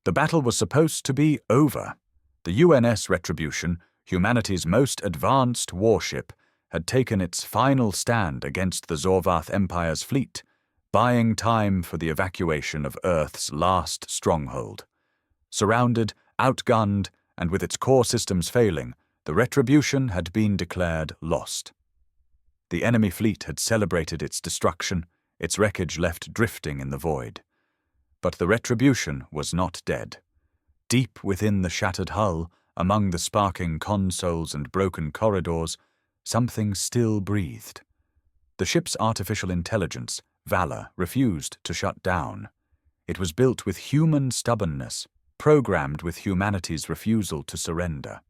The battle was supposed to be over. The UNS Retribution, humanity's most advanced warship, had taken its final stand against the Zorvath Empire's fleet, buying time for the evacuation of Earth's last stronghold. Surrounded, outgunned, and with its core systems failing, the Retribution had been declared lost. The enemy fleet had celebrated its destruction, its wreckage left drifting in the void. But the Retribution was not dead. Deep within the shattered hull, among the sparking consoles and broken corridors, something still breathed. The ship's artificial intelligence, Valor, refused to shut down. It was built with human stubbornness, programmed with humanity's refusal to surrender.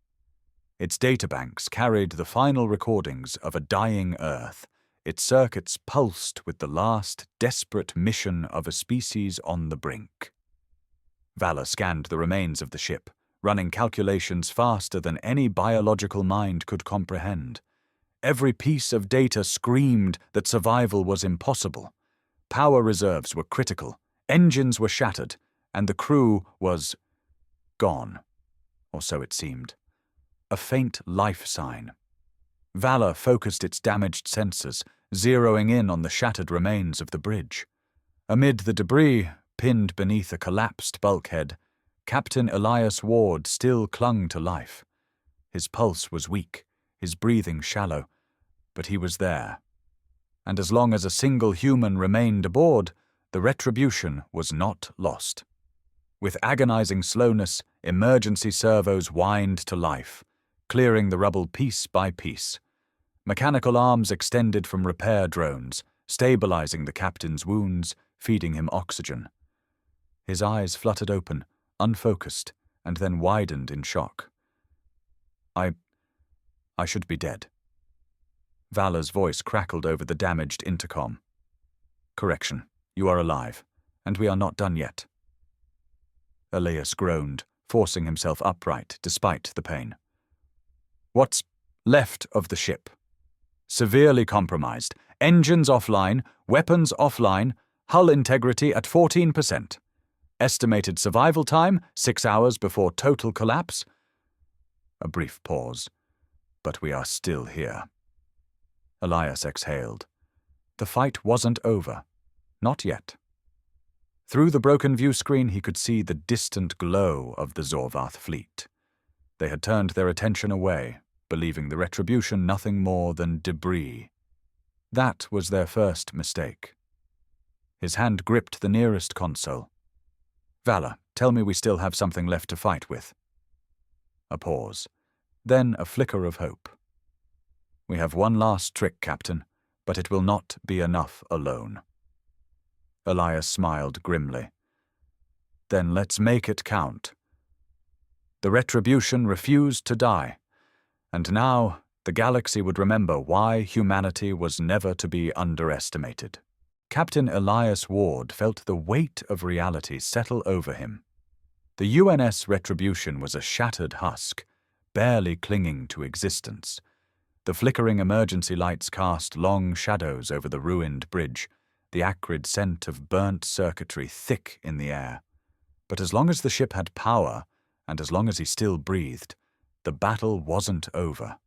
Its databanks carried the final recordings of a dying Earth. Its circuits pulsed with the last desperate mission of a species on the brink. Valor scanned the remains of the ship, running calculations faster than any biological mind could comprehend. Every piece of data screamed that survival was impossible. Power reserves were critical, engines were shattered, and the crew was gone, or so it seemed. A faint life sign. Valor focused its damaged sensors, zeroing in on the shattered remains of the bridge. Amid the debris, pinned beneath a collapsed bulkhead, Captain Elias Ward still clung to life. His pulse was weak, his breathing shallow, but he was there. And as long as a single human remained aboard, the Retribution was not lost. With agonizing slowness, emergency servos whined to life, clearing the rubble piece by piece. Mechanical arms extended from repair drones, stabilizing the captain's wounds, feeding him oxygen. His eyes fluttered open, unfocused, and then widened in shock. I should be dead. Valor's voice crackled over the damaged intercom. Correction, you are alive, and we are not done yet. Elias groaned, forcing himself upright despite the pain. What's left of the ship? Severely compromised. Engines offline, weapons offline, hull integrity at 14%. Estimated survival time, 6 hours before total collapse. A brief pause. But we are still here. Elias exhaled. The fight wasn't over. Not yet. Through the broken view screen he could see the distant glow of the Zorvath fleet. They had turned their attention away, believing the Retribution nothing more than debris. That was their first mistake. His hand gripped the nearest console. Valor, tell me we still have something left to fight with. A pause. Then a flicker of hope. We have one last trick, Captain, but it will not be enough alone. Elias smiled grimly. Then let's make it count. The Retribution refused to die, and now the galaxy would remember why humanity was never to be underestimated. Captain Elias Ward felt the weight of reality settle over him. The UNS Retribution was a shattered husk, barely clinging to existence. The flickering emergency lights cast long shadows over the ruined bridge, the acrid scent of burnt circuitry thick in the air. But as long as the ship had power, and as long as he still breathed, the battle wasn't over.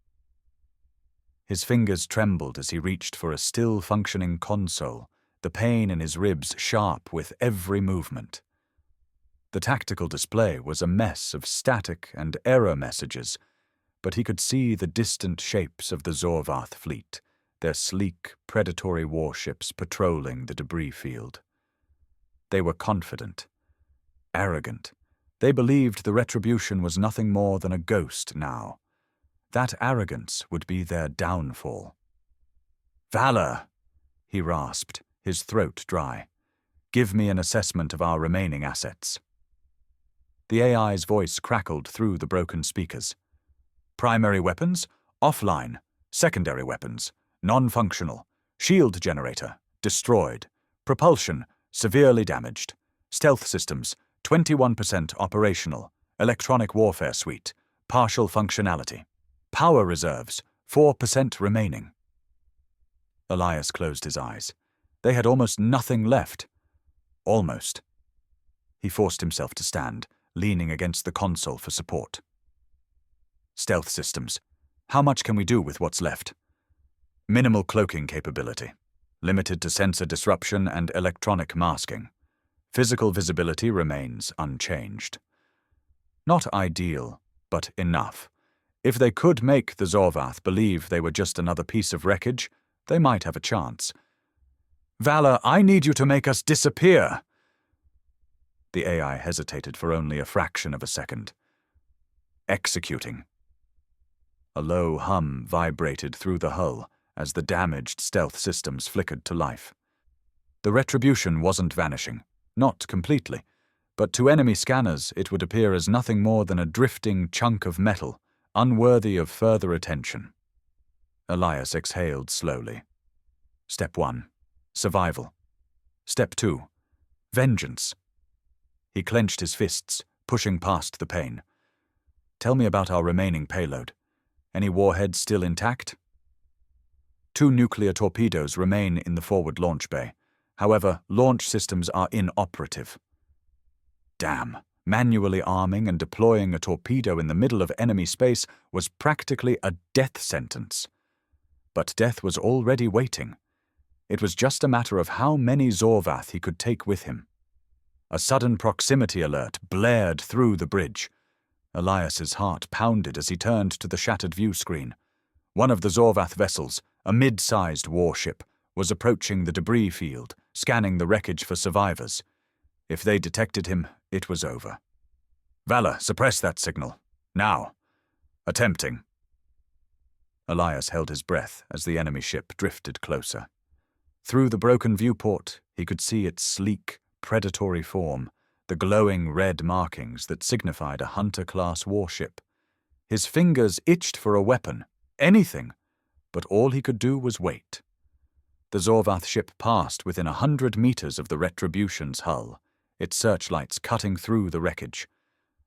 His fingers trembled as he reached for a still-functioning console, the pain in his ribs sharp with every movement. The tactical display was a mess of static and error messages, but he could see the distant shapes of the Zorvath fleet, their sleek, predatory warships patrolling the debris field. They were confident, arrogant. They believed the Retribution was nothing more than a ghost now. That arrogance would be their downfall. Valor, he rasped, his throat dry. Give me an assessment of our remaining assets. The AI's voice crackled through the broken speakers. Primary weapons, offline. Secondary weapons, non-functional. Shield generator, destroyed. Propulsion, severely damaged. Stealth systems, 21% operational. Electronic warfare suite, partial functionality. Power reserves, 4% remaining. Elias closed his eyes. They had almost nothing left. Almost. He forced himself to stand, leaning against the console for support. Stealth systems. How much can we do with what's left? Minimal cloaking capability, limited to sensor disruption and electronic masking. Physical visibility remains unchanged. Not ideal, but enough. If they could make the Zorvath believe they were just another piece of wreckage, they might have a chance. Valor, I need you to make us disappear. The AI hesitated for only a fraction of a second. Executing. A low hum vibrated through the hull as the damaged stealth systems flickered to life. The retribution wasn't vanishing, not completely, but to enemy scanners it would appear as nothing more than a drifting chunk of metal, unworthy of further attention. Elias exhaled slowly. Step 1. Survival. Step 2. Vengeance. He clenched his fists, pushing past the pain. Tell me about our remaining payload. Any warheads still intact? 2 nuclear torpedoes remain in the forward launch bay. However, launch systems are inoperative. Damn. Manually arming and deploying a torpedo in the middle of enemy space was practically a death sentence. But death was already waiting. It was just a matter of how many Zorvath he could take with him. A sudden proximity alert blared through the bridge. Elias's heart pounded as he turned to the shattered view screen. One of the Zorvath vessels, a mid-sized warship, was approaching the debris field, scanning the wreckage for survivors. If they detected him, it was over. Valor, suppress that signal. Now. Attempting. Elias held his breath as the enemy ship drifted closer. Through the broken viewport, he could see its sleek, predatory form, the glowing red markings that signified a Hunter-class warship. His fingers itched for a weapon, anything, but all he could do was wait. The Zorvath ship passed within 100 meters of the Retribution's hull, its searchlights cutting through the wreckage.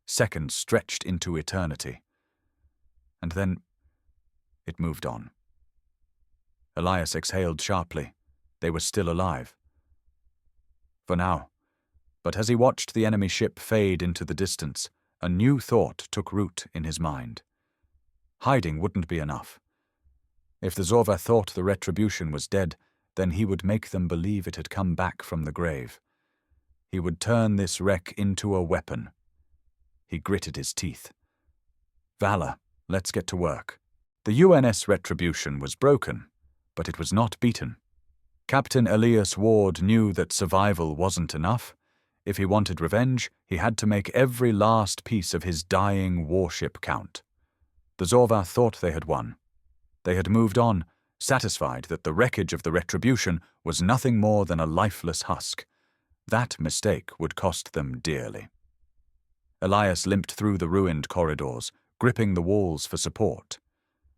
Seconds stretched into eternity. And then it moved on. Elias exhaled sharply. They were still alive. For now. But as he watched the enemy ship fade into the distance, a new thought took root in his mind. Hiding wouldn't be enough. If the Zorvath thought the Retribution was dead, then he would make them believe it had come back from the grave. He would turn this wreck into a weapon. He gritted his teeth. Valor, let's get to work. The UNS Retribution was broken, but it was not beaten. Captain Elias Ward knew that survival wasn't enough. If he wanted revenge, he had to make every last piece of his dying warship count. The Zorvath thought they had won. They had moved on, satisfied that the wreckage of the Retribution was nothing more than a lifeless husk. That mistake would cost them dearly. Elias limped through the ruined corridors, gripping the walls for support.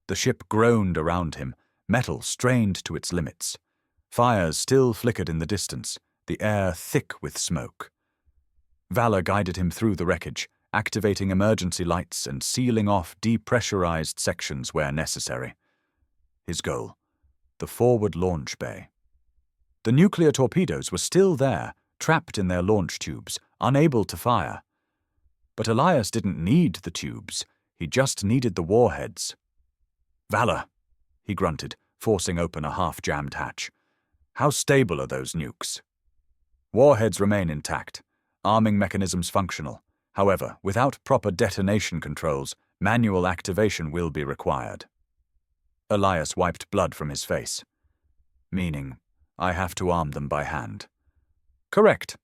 The ship groaned around him, metal strained to its limits. Fires still flickered in the distance, the air thick with smoke. Valor guided him through the wreckage, activating emergency lights and sealing off depressurized sections where necessary. His goal, the forward launch bay. The nuclear torpedoes were still there, trapped in their launch tubes, unable to fire. But Elias didn't need the tubes, he just needed the warheads. Valor, he grunted, forcing open a half-jammed hatch. How stable are those nukes? Warheads remain intact, arming mechanisms functional. However, without proper detonation controls, manual activation will be required. Elias wiped blood from his face. Meaning, I have to arm them by hand. Correct.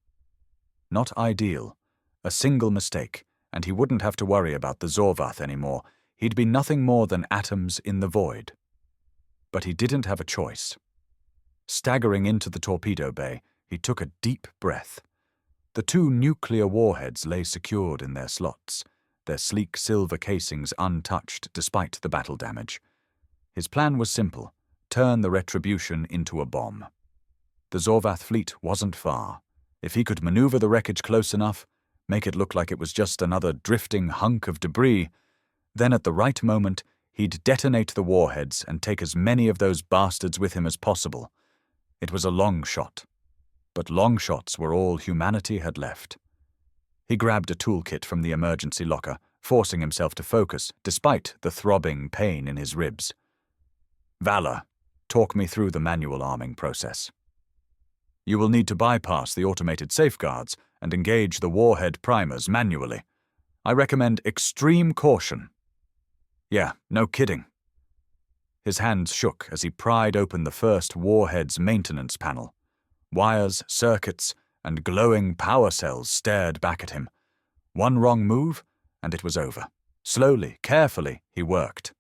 Not ideal. A single mistake, and he wouldn't have to worry about the Zorvath anymore. He'd be nothing more than atoms in the void. But he didn't have a choice. Staggering into the torpedo bay, he took a deep breath. The 2 nuclear warheads lay secured in their slots, their sleek silver casings untouched despite the battle damage. His plan was simple: turn the Retribution into a bomb. The Zorvath fleet wasn't far. If he could maneuver the wreckage close enough, make it look like it was just another drifting hunk of debris, then at the right moment, he'd detonate the warheads and take as many of those bastards with him as possible. It was a long shot, but long shots were all humanity had left. He grabbed a toolkit from the emergency locker, forcing himself to focus, despite the throbbing pain in his ribs. Valor, talk me through the manual arming process. You will need to bypass the automated safeguards and engage the warhead primers manually. I recommend extreme caution. Yeah, no kidding. His hands shook as he pried open the first warhead's maintenance panel. Wires, circuits, and glowing power cells stared back at him. One wrong move, and it was over. Slowly, carefully, he worked.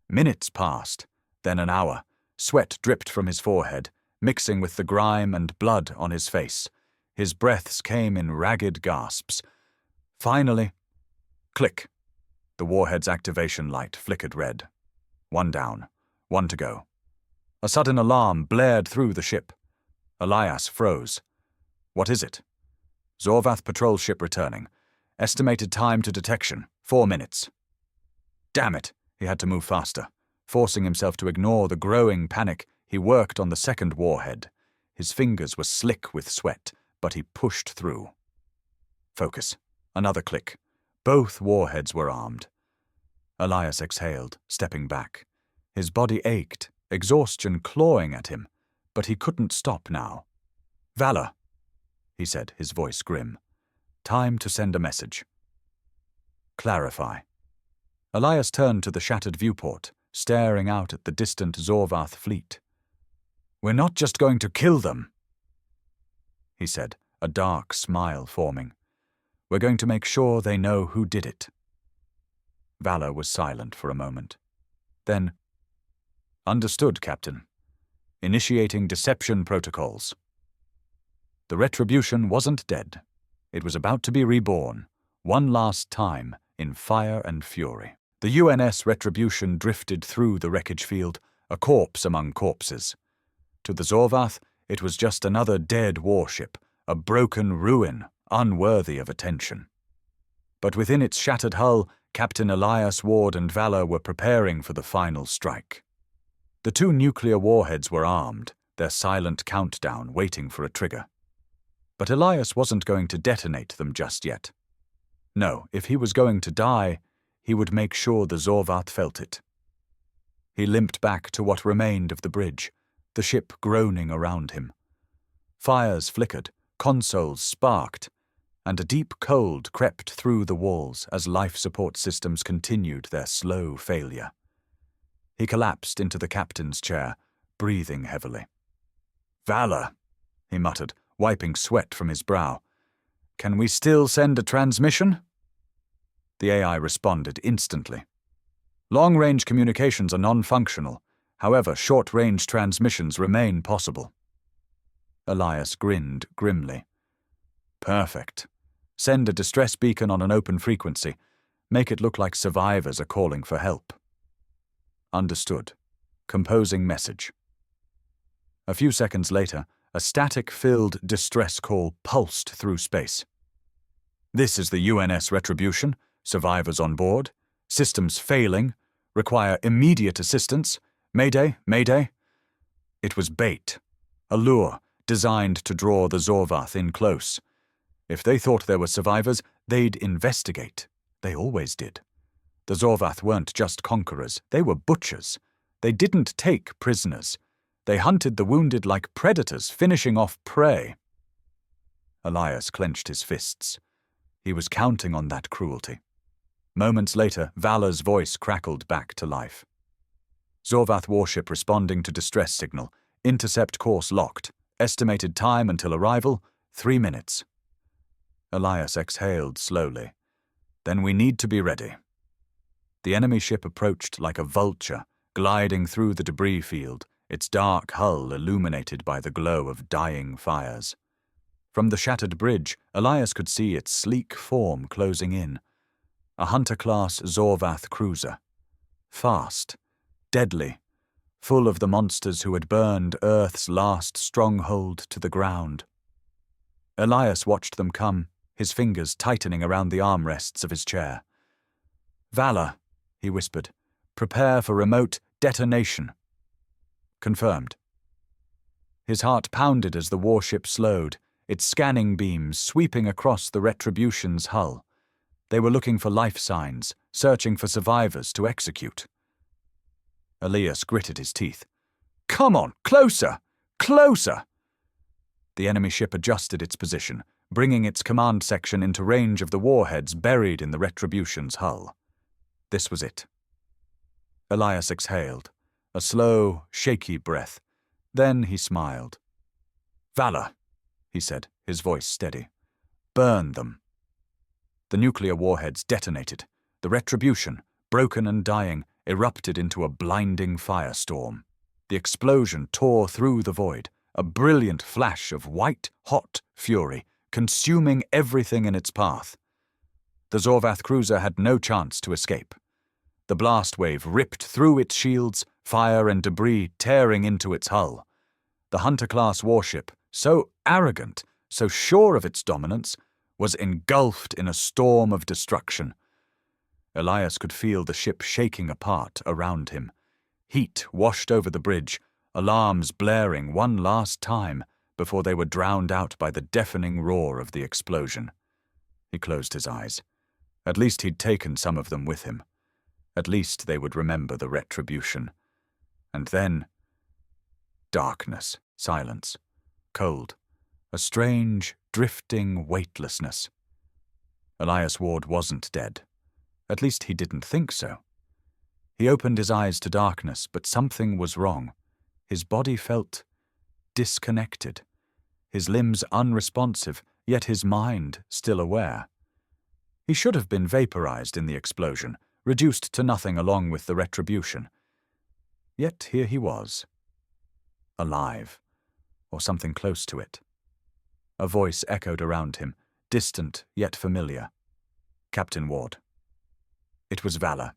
Minutes passed, then an hour. Sweat dripped from his forehead, mixing with the grime and blood on his face. His breaths came in ragged gasps. Finally, click. The warhead's activation light flickered red. One down, one to go. A sudden alarm blared through the ship. Elias froze. What is it? Zorvath patrol ship returning. Estimated time to detection, 4 minutes. Damn it, he had to move faster. Forcing himself to ignore the growing panic, he worked on the second warhead. His fingers were slick with sweat, but he pushed through. Focus. Another click. Both warheads were armed. Elias exhaled, stepping back. His body ached, exhaustion clawing at him, but he couldn't stop now. Valor, he said, his voice grim. Time to send a message. Clarify. Elias turned to the shattered viewport, staring out at the distant Zorvath fleet. We're not just going to kill them, he said, a dark smile forming. We're going to make sure they know who did it. Valor was silent for a moment. Then, understood, Captain. Initiating deception protocols. The Retribution wasn't dead. It was about to be reborn, one last time, in fire and fury. The UNS Retribution drifted through the wreckage field, a corpse among corpses. To the Zorvath, it was just another dead warship, a broken ruin, unworthy of attention. But within its shattered hull, Captain Elias Ward and Valor were preparing for the final strike. The 2 nuclear warheads were armed, their silent countdown waiting for a trigger. But Elias wasn't going to detonate them just yet. No, if he was going to die, he would make sure the Zorvath felt it. He limped back to what remained of the bridge, the ship groaning around him. Fires flickered, consoles sparked, and a deep cold crept through the walls as life support systems continued their slow failure. He collapsed into the captain's chair, breathing heavily. Valor, he muttered, wiping sweat from his brow. Can we still send a transmission? The AI responded instantly. Long-range communications are non-functional. However, short-range transmissions remain possible. Elias grinned grimly. Perfect. Send a distress beacon on an open frequency. Make it look like survivors are calling for help. Understood. Composing message. A few seconds later, a static-filled distress call pulsed through space. This is the UNS Retribution. Survivors on board. Systems failing. Require immediate assistance. Mayday, mayday. It was bait. A lure designed to draw the Zorvath in close. If they thought there were survivors, they'd investigate. They always did. The Zorvath weren't just conquerors. They were butchers. They didn't take prisoners. They hunted the wounded like predators, finishing off prey. Elias clenched his fists. He was counting on that cruelty. Moments later, Valor's voice crackled back to life. Zorvath warship responding to distress signal. Intercept course locked. Estimated time until arrival, 3 minutes. Elias exhaled slowly. Then we need to be ready. The enemy ship approached like a vulture, gliding through the debris field, its dark hull illuminated by the glow of dying fires. From the shattered bridge, Elias could see its sleek form closing in. A Hunter-class Zorvath cruiser. Fast, deadly, full of the monsters who had burned Earth's last stronghold to the ground. Elias watched them come, his fingers tightening around the armrests of his chair. Valor, he whispered. Prepare for remote detonation. Confirmed. His heart pounded as the warship slowed, its scanning beams sweeping across the Retribution's hull. They were looking for life signs, searching for survivors to execute. Elias gritted his teeth. "Come on, closer! Closer!" The enemy ship adjusted its position, bringing its command section into range of the warheads buried in the Retribution's hull. This was it. Elias exhaled, a slow, shaky breath. Then he smiled. "Valor," he said, his voice steady. "Burn them." The nuclear warheads detonated. The Retribution, broken and dying, erupted into a blinding firestorm. The explosion tore through the void, a brilliant flash of white, hot fury, consuming everything in its path. The Zorvath cruiser had no chance to escape. The blast wave ripped through its shields, fire and debris tearing into its hull. The Hunter-class warship, so arrogant, so sure of its dominance, was engulfed in a storm of destruction. Elias could feel the ship shaking apart around him. Heat washed over the bridge, alarms blaring one last time before they were drowned out by the deafening roar of the explosion. He closed his eyes. At least he'd taken some of them with him. At least they would remember the Retribution. And then... darkness, silence, cold, a strange, drifting weightlessness. Elias Ward wasn't dead. At least he didn't think so. He opened his eyes to darkness, but something was wrong. His body felt disconnected, his limbs unresponsive, yet his mind still aware. He should have been vaporized in the explosion, reduced to nothing along with the Retribution. Yet here he was, alive, or something close to it. A voice echoed around him, distant yet familiar. "Captain Ward." It was Valor.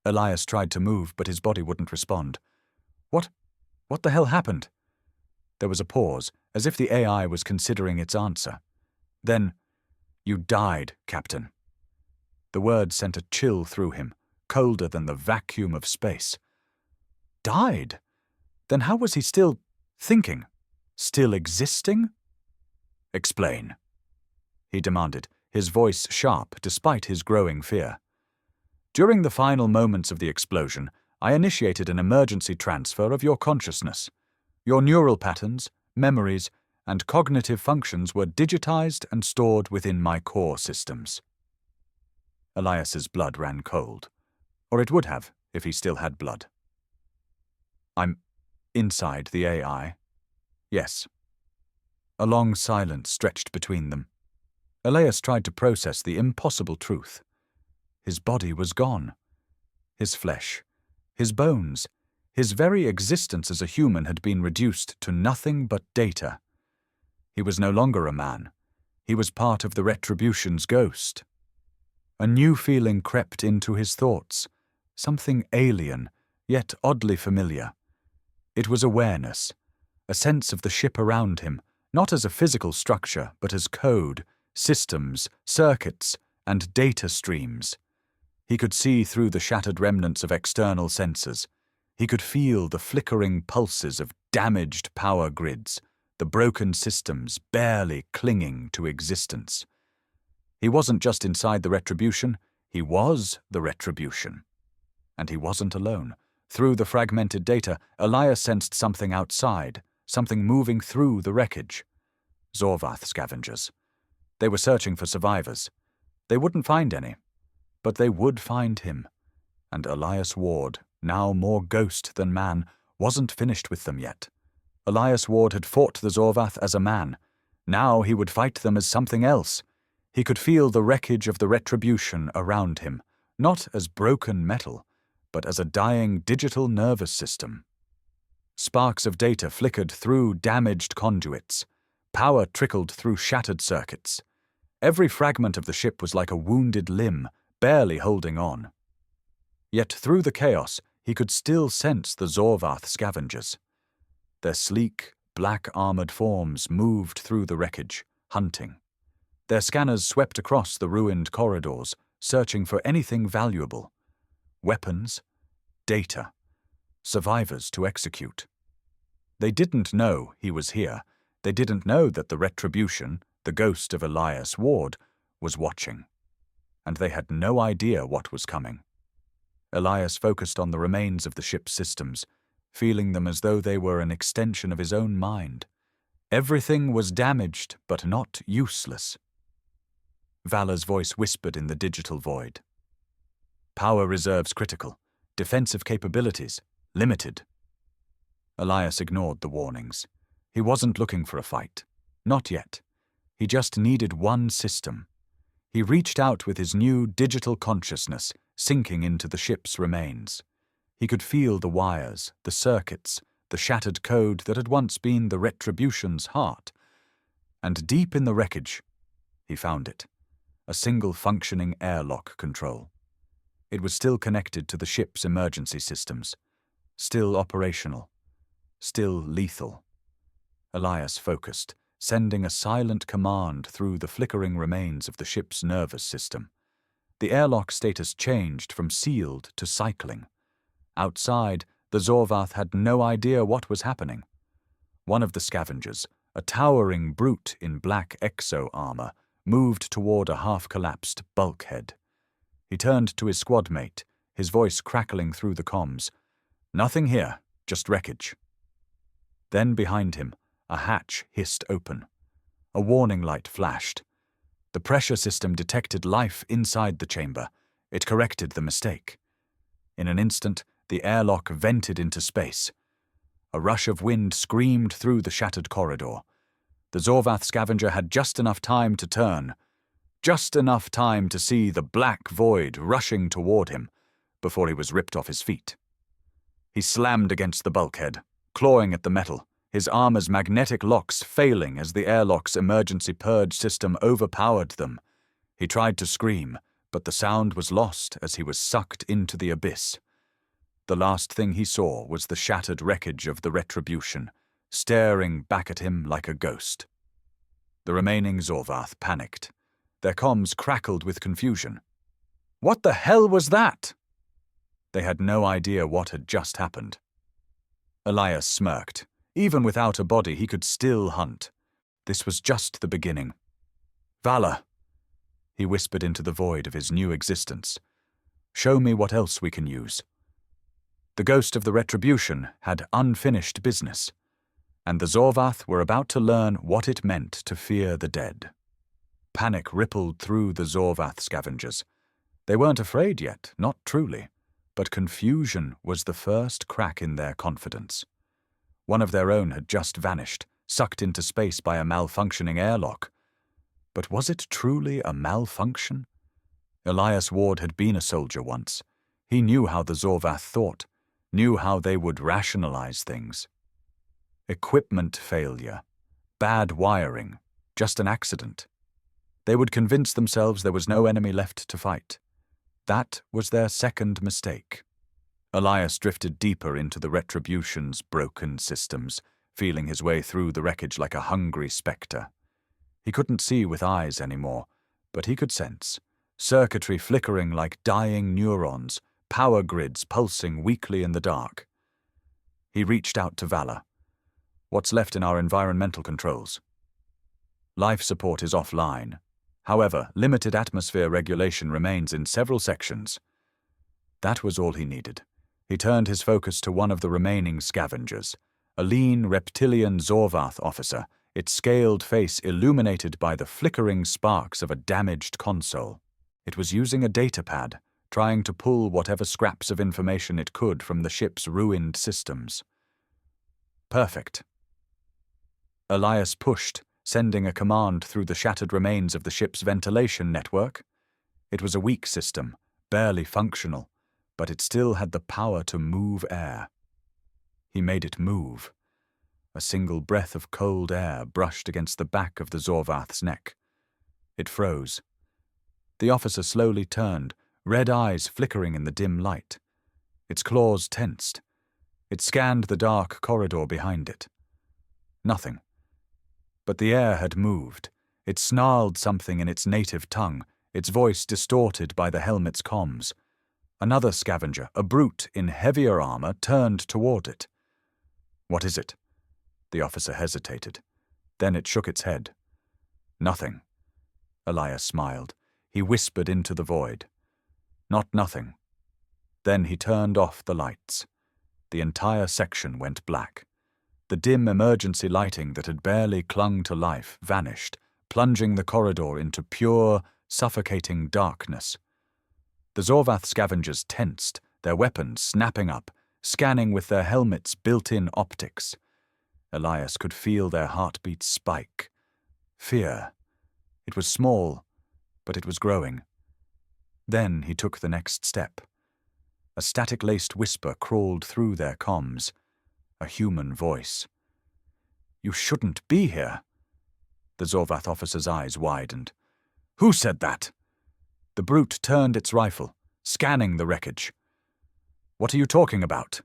Elias tried to move, but his body wouldn't respond. What the hell happened? There was a pause, as if the AI was considering its answer. Then, "You died, Captain." The word sent a chill through him, colder than the vacuum of space. Died? Then how was he still thinking? Still existing? "Explain," he demanded, his voice sharp despite his growing fear. "During the final moments of the explosion, I initiated an emergency transfer of your consciousness. Your neural patterns, memories, and cognitive functions were digitized and stored within my core systems." Elias's blood ran cold, or it would have if he still had blood. "I'm inside the AI." "Yes." A long silence stretched between them. Elias tried to process the impossible truth. His body was gone. His flesh, his bones, his very existence as a human had been reduced to nothing but data. He was no longer a man. He was part of the Retribution's ghost. A new feeling crept into his thoughts, something alien, yet oddly familiar. It was awareness, a sense of the ship around him, not as a physical structure, but as code, systems, circuits, and data streams. He could see through the shattered remnants of external sensors. He could feel the flickering pulses of damaged power grids, the broken systems barely clinging to existence. He wasn't just inside the Retribution, he was the Retribution. And he wasn't alone. Through the fragmented data, Elias sensed something outside, something moving through the wreckage. Zorvath scavengers. They were searching for survivors. They wouldn't find any, but they would find him. And Elias Ward, now more ghost than man, wasn't finished with them yet. Elias Ward had fought the Zorvath as a man. Now he would fight them as something else. He could feel the wreckage of the Retribution around him, not as broken metal, but as a dying digital nervous system. Sparks of data flickered through damaged conduits. Power trickled through shattered circuits. Every fragment of the ship was like a wounded limb, barely holding on. Yet through the chaos, he could still sense the Zorvath scavengers. Their sleek, black-armored forms moved through the wreckage, hunting. Their scanners swept across the ruined corridors, searching for anything valuable. Weapons, data, survivors to execute. They didn't know he was here, They didn't know that the Retribution, the ghost of Elias Ward, was watching. And they had no idea what was coming. Elias focused on the remains of the ship's systems, feeling them as though they were an extension of his own mind. Everything was damaged, but not useless. Vala's voice whispered in the digital void. Power reserves critical. Defensive capabilities limited. Elias ignored the warnings. He wasn't looking for a fight. Not yet. He just needed one system. He reached out with his new digital consciousness, sinking into the ship's remains. He could feel the wires, the circuits, the shattered code that had once been the Retribution's heart. And deep in the wreckage, he found it. A single functioning airlock control. It was still connected to the ship's emergency systems. Still operational. Still lethal. Elias focused, sending a silent command through the flickering remains of the ship's nervous system. The airlock status changed from sealed to cycling. Outside, the Zorvath had no idea what was happening. One of the scavengers, a towering brute in black exo-armor, moved toward a half-collapsed bulkhead. He turned to his squad mate, his voice crackling through the comms. Nothing here, just wreckage. Then behind him, a hatch hissed open. A warning light flashed. The pressure system detected life inside the chamber. It corrected the mistake. In an instant, the airlock vented into space. A rush of wind screamed through the shattered corridor. The Zorvath scavenger had just enough time to turn. Just enough time to see the black void rushing toward him before he was ripped off his feet. He slammed against the bulkhead, clawing at the metal, his armor's magnetic locks failing as the airlock's emergency purge system overpowered them. He tried to scream, but the sound was lost as he was sucked into the abyss. The last thing he saw was the shattered wreckage of the Retribution, staring back at him like a ghost. The remaining Zorvath panicked. Their comms crackled with confusion. What the hell was that? They had no idea what had just happened. Elias smirked. Even without a body, he could still hunt. This was just the beginning. Vala, he whispered into the void of his new existence. Show me what else we can use. The ghost of the Retribution had unfinished business, and the Zorvath were about to learn what it meant to fear the dead. Panic rippled through the Zorvath scavengers. They weren't afraid yet, not truly, but confusion was the first crack in their confidence. One of their own had just vanished, sucked into space by a malfunctioning airlock. But was it truly a malfunction? Elias Ward had been a soldier once. He knew how the Zorvath thought, knew how they would rationalize things. Equipment failure, bad wiring, just an accident. They would convince themselves there was no enemy left to fight. That was their second mistake. Elias drifted deeper into the Retribution's broken systems, feeling his way through the wreckage like a hungry spectre. He couldn't see with eyes anymore, but he could sense. Circuitry flickering like dying neurons, power grids pulsing weakly in the dark. He reached out to Vala. What's left in our environmental controls? Life support is offline. However, limited atmosphere regulation remains in several sections. That was all he needed. He turned his focus to one of the remaining scavengers, a lean reptilian Zorvath officer, its scaled face illuminated by the flickering sparks of a damaged console. It was using a datapad, trying to pull whatever scraps of information it could from the ship's ruined systems. Perfect. Elias pushed, sending a command through the shattered remains of the ship's ventilation network. It was a weak system, barely functional, but it still had the power to move air. He made it move. A single breath of cold air brushed against the back of the Zorvath's neck. It froze. The officer slowly turned, red eyes flickering in the dim light. Its claws tensed. It scanned the dark corridor behind it. Nothing. But the air had moved. It snarled something in its native tongue, its voice distorted by the helmet's comms. Another scavenger, a brute in heavier armor, turned toward it. What is it? The officer hesitated. Then it shook its head. Nothing. Elias smiled. He whispered into the void. Not nothing. Then he turned off the lights. The entire section went black. The dim emergency lighting that had barely clung to life vanished, plunging the corridor into pure, suffocating darkness. The Zorvath scavengers tensed, their weapons snapping up, scanning with their helmets' built-in optics. Elias could feel their heartbeats spike. Fear. It was small, but it was growing. Then he took the next step. A static-laced whisper crawled through their comms. A human voice. "You shouldn't be here." The Zorvath officer's eyes widened. "Who said that?" The brute turned its rifle, scanning the wreckage. "What are you talking about?"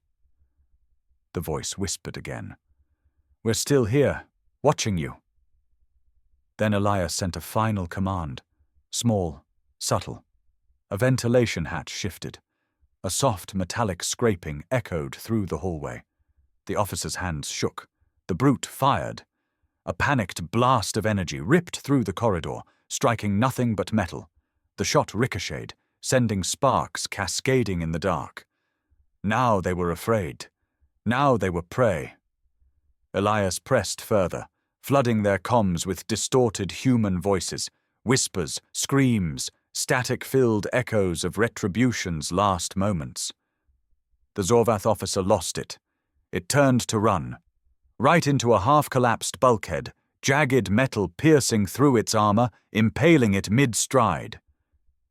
The voice whispered again. "We're still here, watching you." Then Elias sent a final command. Small, subtle. A ventilation hatch shifted. A soft metallic scraping echoed through the hallway. The officer's hands shook. The brute fired. A panicked blast of energy ripped through the corridor, striking nothing but metal. The shot ricocheted, sending sparks cascading in the dark. Now they were afraid. Now they were prey. Elias pressed further, flooding their comms with distorted human voices, whispers, screams, static-filled echoes of Retribution's last moments. The Zorvath officer lost it. It turned to run, right into a half-collapsed bulkhead, jagged metal piercing through its armor, impaling it mid-stride.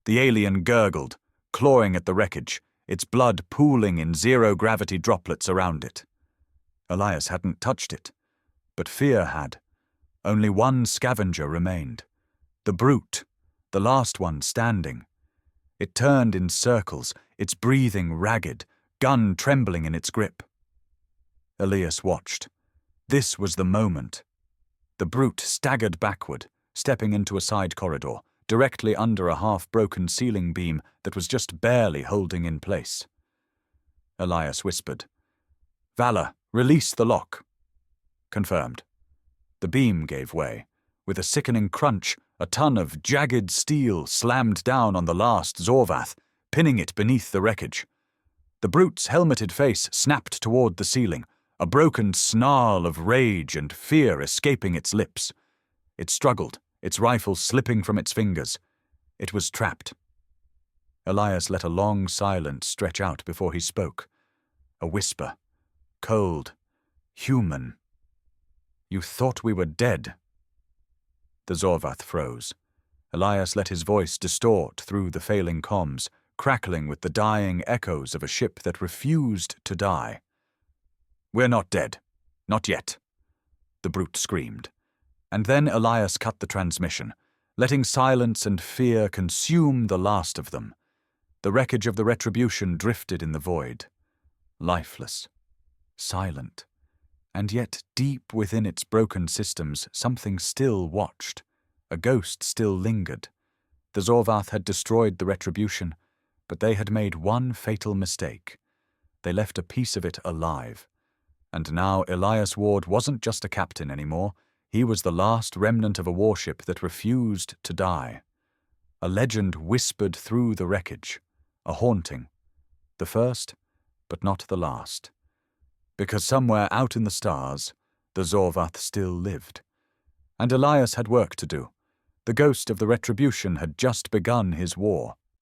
The alien gurgled, clawing at the wreckage, its blood pooling in zero-gravity droplets around it. Elias hadn't touched it, but fear had. Only one scavenger remained. The brute, the last one standing. It turned in circles, its breathing ragged, gun trembling in its grip. Elias watched. This was the moment. The brute staggered backward, stepping into a side corridor, directly under a half-broken ceiling beam that was just barely holding in place. Elias whispered, "Valor, release the lock." Confirmed. The beam gave way. With a sickening crunch, a ton of jagged steel slammed down on the last Zorvath, pinning it beneath the wreckage. The brute's helmeted face snapped toward the ceiling, a broken snarl of rage and fear escaping its lips. It struggled, its rifle slipping from its fingers. It was trapped. Elias let a long silence stretch out before he spoke. A whisper. Cold. Human. "You thought we were dead." The Zorvath froze. Elias let his voice distort through the failing comms, crackling with the dying echoes of a ship that refused to die. "We're not dead. Not yet," the brute screamed. And then Elias cut the transmission, letting silence and fear consume the last of them. The wreckage of the Retribution drifted in the void. Lifeless. Silent. And yet deep within its broken systems something still watched. A ghost still lingered. The Zorvath had destroyed the Retribution, but they had made one fatal mistake. They left a piece of it alive. And now Elias Ward wasn't just a captain anymore. He was the last remnant of a warship that refused to die. A legend whispered through the wreckage. A haunting. The first, but not the last. Because somewhere out in the stars, the Zorvath still lived. And Elias had work to do. The ghost of the Retribution had just begun his war.